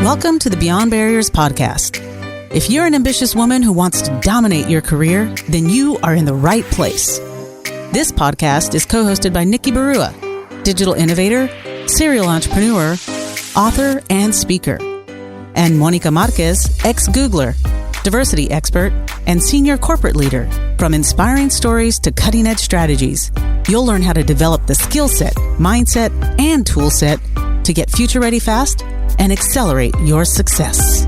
Welcome to the Beyond Barriers podcast. If you're an ambitious woman who wants to dominate your career, then you are in the right place. This podcast is co-hosted by Nikki Barua, digital innovator, serial entrepreneur, author, and speaker, and Monica Marquez, ex-Googler, diversity expert, and senior corporate leader. From inspiring stories to cutting-edge strategies, you'll learn how to develop the skill set, mindset, and tool set to get future-ready fast and accelerate your success.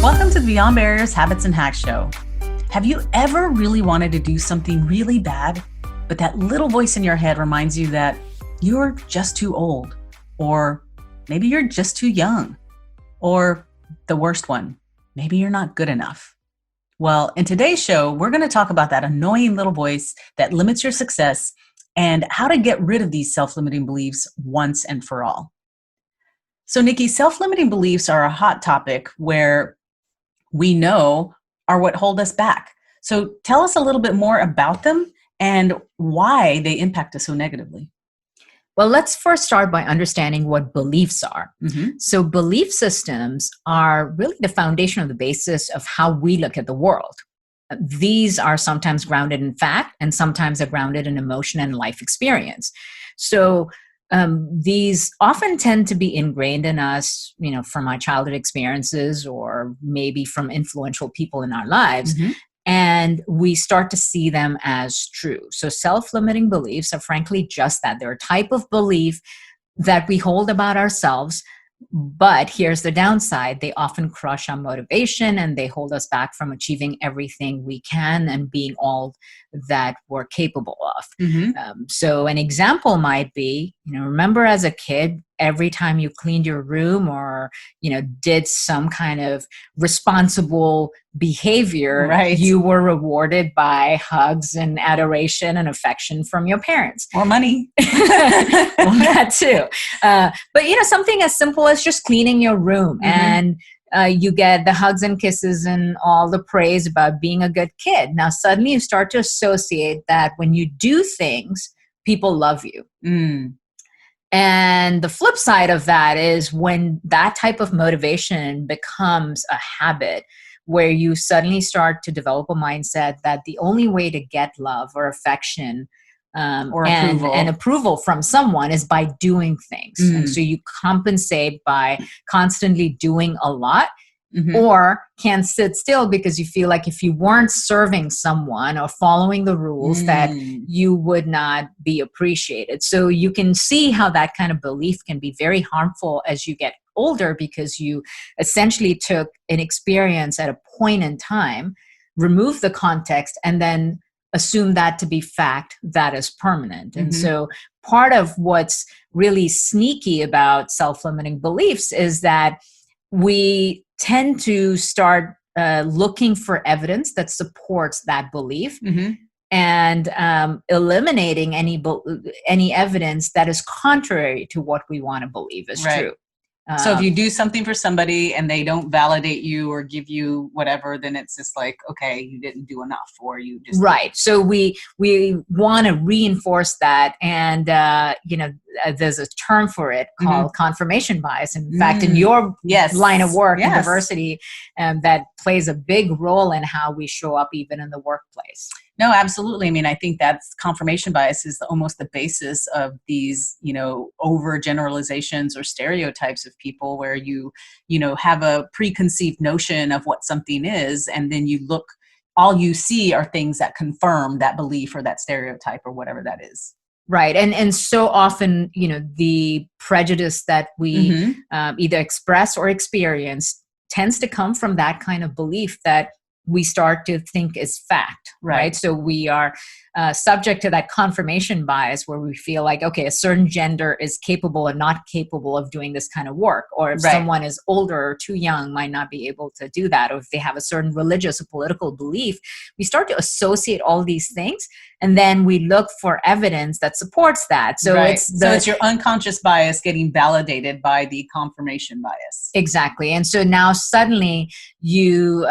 Welcome to the Beyond Barriers Habits and Hacks Show. Have you ever really wanted to do something really bad, but that little voice in your head reminds you that you're just too old, or maybe you're just too young, or the worst one, maybe you're not good enough? Well, in today's show, we're going to talk about that annoying little voice that limits your success and how to get rid of these self-limiting beliefs once and for all. So, Nikki, self-limiting beliefs are a hot topic where we know are what hold us back. So tell us a little bit more about them and why they impact us so negatively. Well, let's first start by understanding what beliefs are. So belief systems are really the foundation of the basis of how we look at the world. These are sometimes grounded in fact, and sometimes are grounded in emotion and life experience. So these often tend to be ingrained in us, from our childhood experiences or maybe from influential people in our lives. And we start to see them as true. So self-limiting beliefs are frankly just that. They're a type of belief that we hold about ourselves. But here's the downside. They often crush our motivation and they hold us back from achieving everything we can and being all that we're capable of. So an example might be, remember as a kid, every time you cleaned your room or, did some kind of responsible behavior, right, you were rewarded by hugs and adoration and affection from your parents. Or money. Well, that too. But, something as simple as just cleaning your room and you get the hugs and kisses and all the praise about being a good kid. Now, suddenly you start to associate that when you do things, people love you. And the flip side of that is when that type of motivation becomes a habit, where you suddenly start to develop a mindset that the only way to get love or affection or approval from someone is by doing things. And so you compensate by constantly doing a lot, or can sit still because you feel like if you weren't serving someone or following the rules that you would not be appreciated. So you can see how that kind of belief can be very harmful as you get older, because you essentially took an experience at a point in time, remove the context, and then assume that to be fact that is permanent. And so part of what's really sneaky about self-limiting beliefs is that we tend to start looking for evidence that supports that belief and eliminating any evidence that is contrary to what we want to believe is true. So if you do something for somebody and they don't validate you or give you whatever, then it's just like, okay, you didn't do enough, or you just... Right. So we want to reinforce that. And, there's a term for it called confirmation bias. In fact, in your line of work, in diversity, that plays a big role in how we show up even in the workplace. No, absolutely. I mean, I think that's confirmation bias is almost the basis of these, overgeneralizations or stereotypes of people, where you have a preconceived notion of what something is, and then all you see are things that confirm that belief or that stereotype or whatever that is. Right. And so often, the prejudice that we either express or experience tends to come from that kind of belief that we start to think is fact, right? So we are subject to that confirmation bias where we feel like, okay, a certain gender is capable and not capable of doing this kind of work. Or if someone is older or too young, might not be able to do that. Or if they have a certain religious or political belief, we start to associate all these things. And then we look for evidence that supports that. So it's your unconscious bias getting validated by the confirmation bias. Exactly. And so now suddenly you,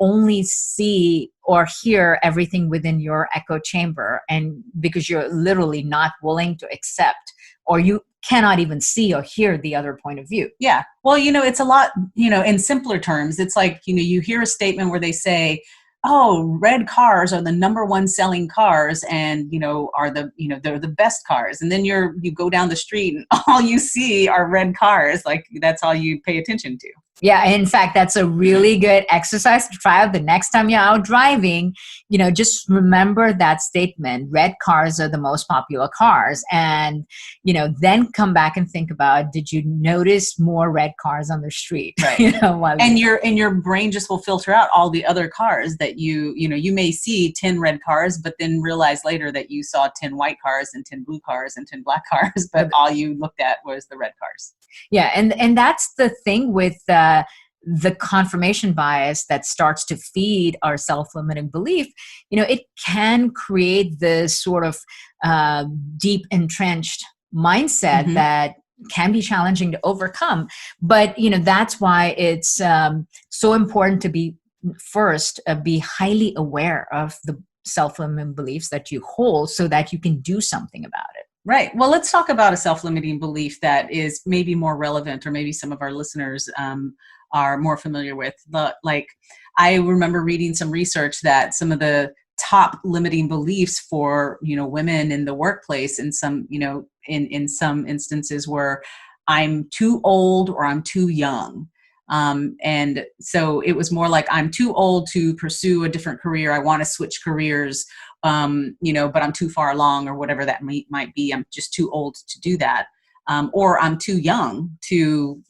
only see or hear everything within your echo chamber, and because you're literally not willing to accept, or you cannot even see or hear the other point of view. Yeah. Well, it's a lot, in simpler terms, it's like, you hear a statement where they say, oh, red cars are the number one selling cars and, they're the best cars. And then you go down the street and all you see are red cars. Like that's all you pay attention to. Yeah, in fact, that's a really good exercise to try out the next time you're out driving. Just remember that statement, red cars are the most popular cars. And, then come back and think about, did you notice more red cars on the street? Right. And your brain just will filter out all the other cars that you may see 10 red cars, but then realize later that you saw 10 white cars and 10 blue cars and 10 black cars, but all you looked at was the red cars. Yeah, and that's the thing with the confirmation bias that starts to feed our self-limiting belief. It can create this sort of deep entrenched mindset that can be challenging to overcome. But that's why it's so important to be highly aware of the self-limiting beliefs that you hold, so that you can do something about it. Right. Well, let's talk about a self-limiting belief that is maybe more relevant, or maybe some of our listeners are more familiar with. Like, I remember reading some research that some of the top limiting beliefs for, women in the workplace, in some, in some instances, were I'm too old or I'm too young. And so it was more like, I'm too old to pursue a different career. I want to switch careers. But I'm too far along, or whatever that might be. I'm just too old to do that. Or I'm too young to,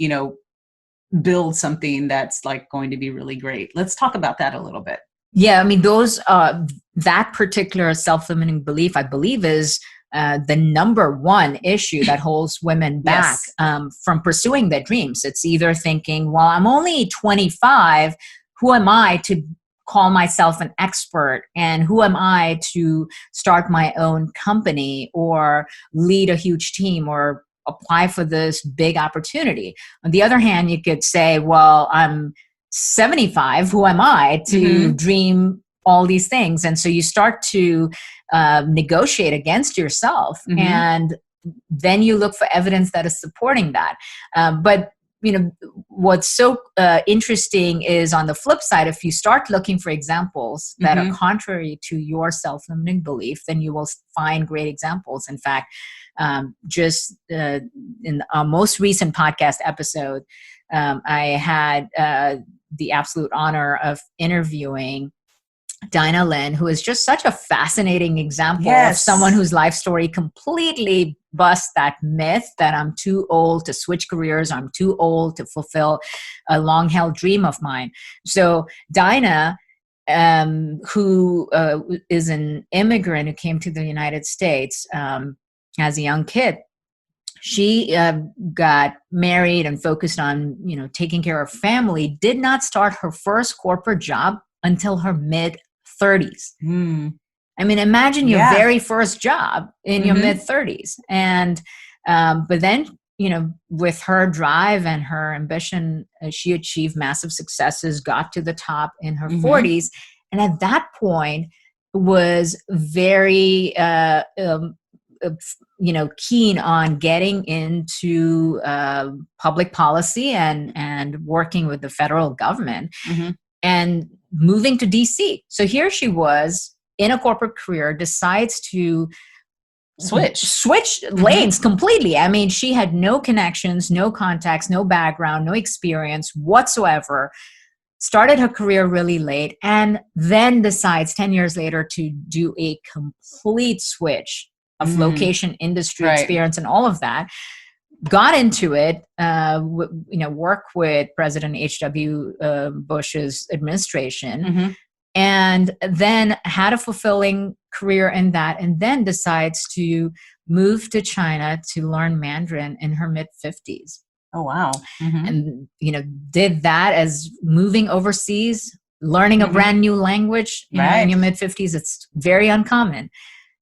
build something that's like going to be really great. Let's talk about that a little bit. Yeah. I mean, that particular self-limiting belief, I believe, is the number one issue that holds women back from pursuing their dreams. It's either thinking, well, I'm only 25. Who am I to call myself an expert, and who am I to start my own company or lead a huge team or apply for this big opportunity? On the other hand, you could say, well, I'm 75. Who am I to dream all these things? And so you start to negotiate against yourself, and then you look for evidence that is supporting that. But what's so interesting is, on the flip side, if you start looking for examples that are contrary to your self-limiting belief, then you will find great examples. In fact, just in our most recent podcast episode, I had the absolute honor of interviewing Dinah Lynn, who is just such a fascinating example of someone whose life story completely busts that myth that I'm too old to switch careers, I'm too old to fulfill a long-held dream of mine. So Dinah, who is an immigrant who came to the United States as a young kid, she got married and focused on, taking care of family, did not start her first corporate job until her mid-30s. I mean, imagine your very first job in your mid-30s. And, but then, with her drive and her ambition, she achieved massive successes, got to the top in her 40s. And at that point was very, keen on getting into public policy and working with the federal government. And moving to DC. So here she was in a corporate career, decides to switch lanes completely. I mean, she had no connections, no contacts, no background, no experience whatsoever. Started her career really late, and then decides 10 years later to do a complete switch of location, industry experience, and all of that. Got into it, work with President H.W. Bush's administration, and then had a fulfilling career in that, and then decides to move to China to learn Mandarin in her mid-50s. Oh, wow. And, did that as moving overseas, learning a brand new language in your mid-50s. It's very uncommon.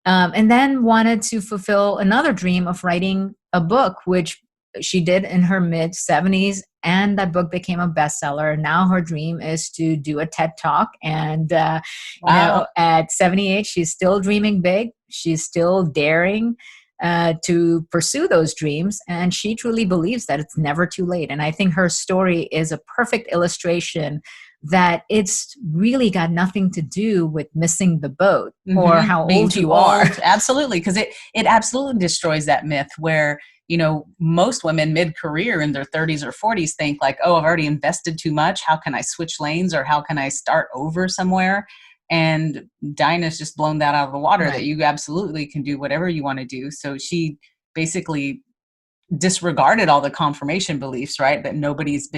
And then wanted to fulfill another dream of writing a book, which she did in her mid-70s, and that book became a bestseller. Now her dream is to do a TED Talk, and at 78, she's still dreaming big. She's still daring. to pursue those dreams. And she truly believes that it's never too late. And I think her story is a perfect illustration that it's really got nothing to do with missing the boat or how Being old too you are. old. Absolutely. Because it absolutely destroys that myth where, most women mid-career in their 30s or 40s think like, oh, I've already invested too much. How can I switch lanes, or how can I start over somewhere? And Dinah's just blown that out of the water, Right. that you absolutely can do whatever you want to do. So she basically disregarded all the confirmation beliefs, right? That nobody's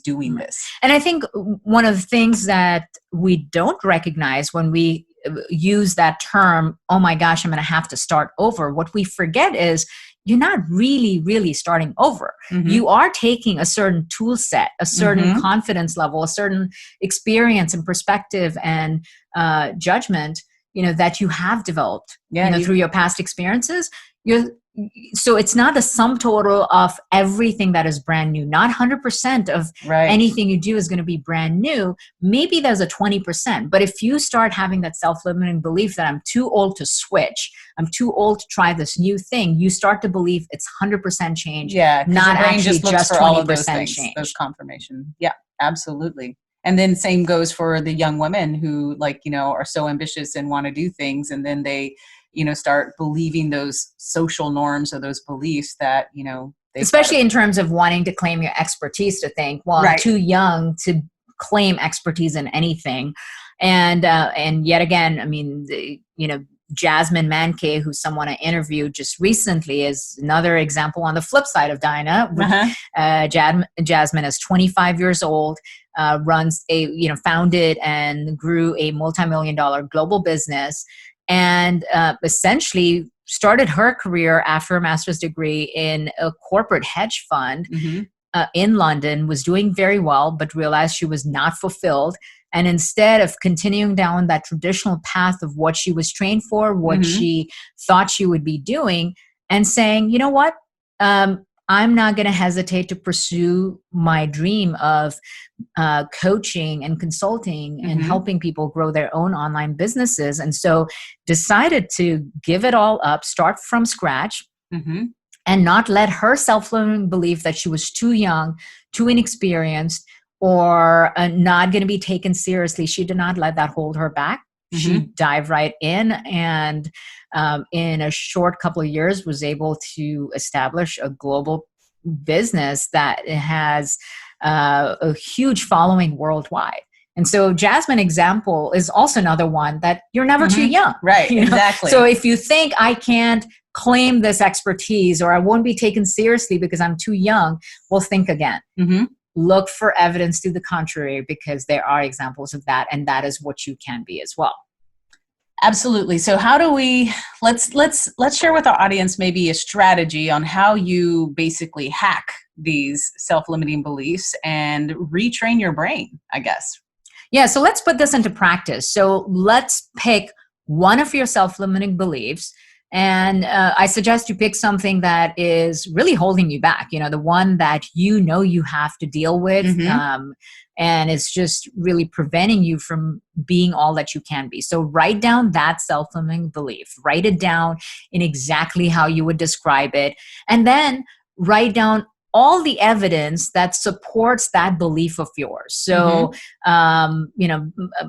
doing this. And I think one of the things that we don't recognize when we use that term, oh my gosh, I'm going to have to start over, what we forget is you're not really starting over. You are taking a certain tool set, a certain confidence level, a certain experience and perspective and judgment, that you have developed, through your past experiences. So it's not the sum total of everything that is brand new. Not 100% of anything you do is going to be brand new. Maybe there's a 20%. But if you start having that self-limiting belief that I'm too old to switch, I'm too old to try this new thing, you start to believe it's 100% change, not actually just 20% change. Those confirmation. Yeah, absolutely. And then same goes for the young women who are so ambitious and want to do things. And then they start believing those social norms or those beliefs that, especially in terms of wanting to claim your expertise, to think, well, I'm too young to claim expertise in anything. And yet again, I mean, Jasmine Mankey, who's someone I interviewed just recently, is another example on the flip side of Dinah. Jasmine is 25 years old, founded and grew a multi-million-dollar global business, and essentially started her career after a master's degree in a corporate hedge fund in London, was doing very well, but realized she was not fulfilled. And instead of continuing down that traditional path of what she was trained for, what she thought she would be doing, and saying, you know what, I'm not going to hesitate to pursue my dream of coaching and consulting and helping people grow their own online businesses. And so decided to give it all up, start from scratch, and not let her self-limiting belief that she was too young, too inexperienced, or not going to be taken seriously. She did not let that hold her back. She dived right in, and in a short couple of years was able to establish a global business that has a huge following worldwide. And so Jasmine example is also another one that you're never too young. Right, exactly. So if you think I can't claim this expertise, or I won't be taken seriously because I'm too young, well, think again. Look for evidence to the contrary, because there are examples of that, and that is what you can be as well. Absolutely. So how do we, let's share with our audience maybe a strategy on how you basically hack these self-limiting beliefs and retrain your brain, I guess. Yeah. So let's put this into practice. So let's pick one of your self-limiting beliefs. And I suggest you pick something that is really holding you back, the one that you have to deal with, and it's just really preventing you from being all that you can be. So write down that self-limiting belief. Write it down in exactly how you would describe it. And then write down all the evidence that supports that belief of yours. So,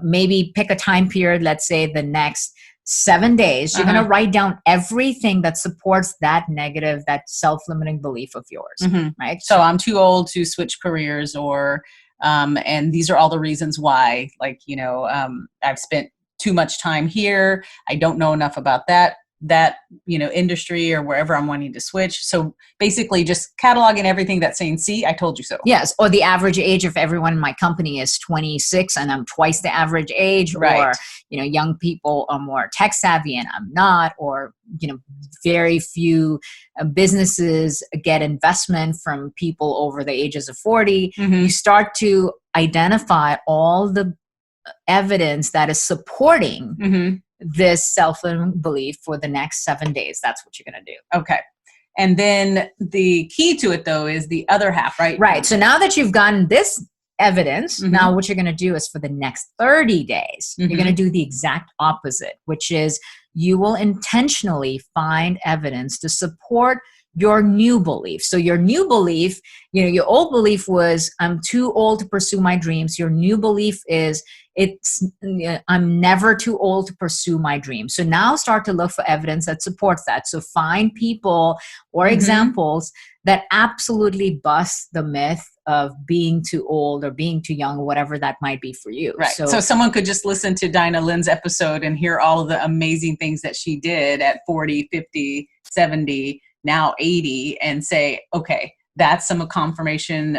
maybe pick a time period, let's say the next 7 days, you're going to write down everything that supports that negative, that self-limiting belief of yours, right? So I'm too old to switch careers, or, and these are all the reasons why, I've spent too much time here. I don't know enough about that industry or wherever I'm wanting to switch. So basically just cataloging everything that's saying, see, I told you so. Yes. Or the average age of everyone in my company is 26 and I'm twice the average age. Right. Or, young people are more tech savvy and I'm not. Or, very few businesses get investment from people over the ages of 40. You start to identify all the evidence that is supporting this self-limiting belief for the next 7 days. That's what you're going to do. Okay. And then the key to it, though, is the other half, right? Right. So now that you've gotten this evidence, now what you're going to do is for the next 30 days, you're going to do the exact opposite, which is you will intentionally find evidence to support your new belief. So your new belief, your old belief was, I'm too old to pursue my dreams. Your new belief is, I'm never too old to pursue my dreams. So now start to look for evidence that supports that. So find people or examples that absolutely bust the myth of being too old or being too young, or whatever that might be for you. Right. So someone could just listen to Dinah Lynn's episode and hear all of the amazing things that she did at 40, 50, 70, now 80, and say, okay, that's some confirmation,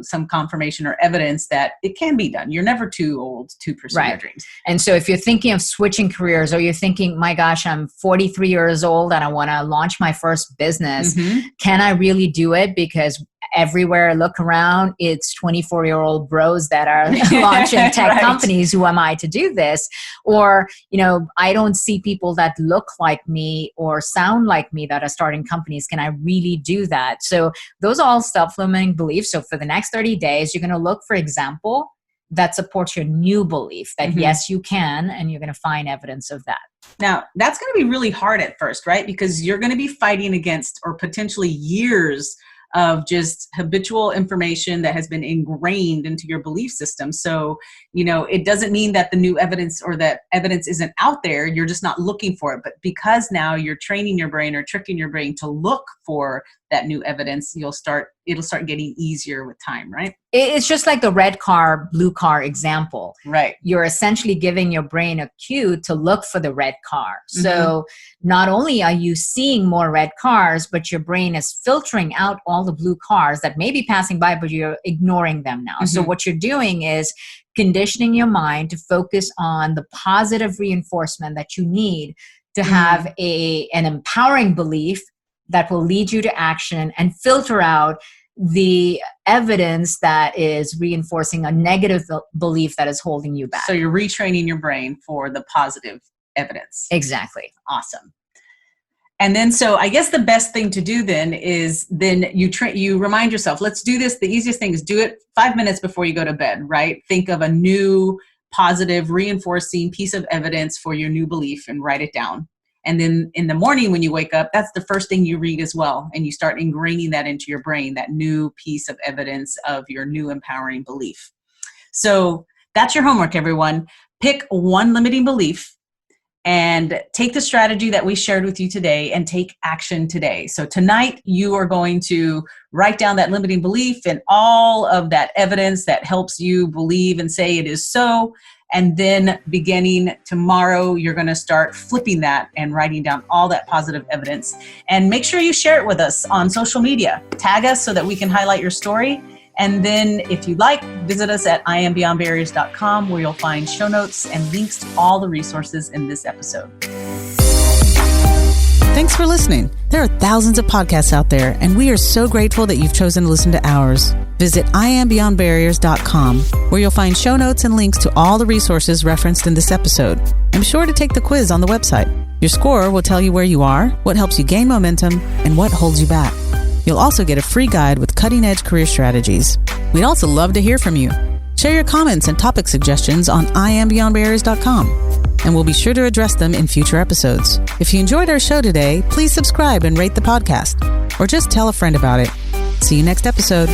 some confirmation or evidence that it can be done. You're never too old to pursue your dreams. And so if you're thinking of switching careers, or you're thinking, my gosh, I'm 43 years old and I want to launch my first business. Can I really do it? Because everywhere I look around, it's 24-year-old bros that are launching tech companies. Who am I to do this? Or, I don't see people that look like me or sound like me that are starting companies. Can I really do that? So those are all self-limiting beliefs. So for the next 30 days, you're going to look for example that supports your new belief that yes, you can, and you're going to find evidence of that. Now, that's going to be really hard at first, right? Because you're going to be fighting against, or potentially years of just habitual information that has been ingrained into your belief system. So, it doesn't mean that the new evidence or that evidence isn't out there. You're just not looking for it. But because now you're training your brain or tricking your brain to look for that new evidence, it'll start getting easier with time, right? It's just like the red car, blue car example. Right. You're essentially giving your brain a cue to look for the red car. So not only are you seeing more red cars, but your brain is filtering out all the blue cars that may be passing by, but you're ignoring them now. So what you're doing is conditioning your mind to focus on the positive reinforcement that you need to have an empowering belief that will lead you to action, and filter out the evidence that is reinforcing a negative belief that is holding you back. So you're retraining your brain for the positive evidence. Exactly. Awesome. And then, so I guess the best thing to do then is you remind yourself, let's do this. The easiest thing is do it 5 minutes before you go to bed, right? Think of a new positive reinforcing piece of evidence for your new belief and write it down. And then in the morning when you wake up, that's the first thing you read as well. And you start ingraining that into your brain, that new piece of evidence of your new empowering belief. So that's your homework, everyone. Pick one limiting belief and take the strategy that we shared with you today and take action today. So tonight you are going to write down that limiting belief and all of that evidence that helps you believe and say it is so. And then beginning tomorrow, you're going to start flipping that and writing down all that positive evidence. And make sure you share it with us on social media. Tag us so that we can highlight your story. And then if you'd like, visit us at iambeyondbarriers.com, where you'll find show notes and links to all the resources in this episode. Thanks for listening. There are thousands of podcasts out there, and we are so grateful that you've chosen to listen to ours. Visit iambeyondbarriers.com, where you'll find show notes and links to all the resources referenced in this episode. And be sure to take the quiz on the website. Your score will tell you where you are, what helps you gain momentum, and what holds you back. You'll also get a free guide with cutting-edge career strategies. We'd also love to hear from you. Share your comments and topic suggestions on iambeyondbarriers.com. And we'll be sure to address them in future episodes. If you enjoyed our show today, please subscribe and rate the podcast, or just tell a friend about it. See you next episode.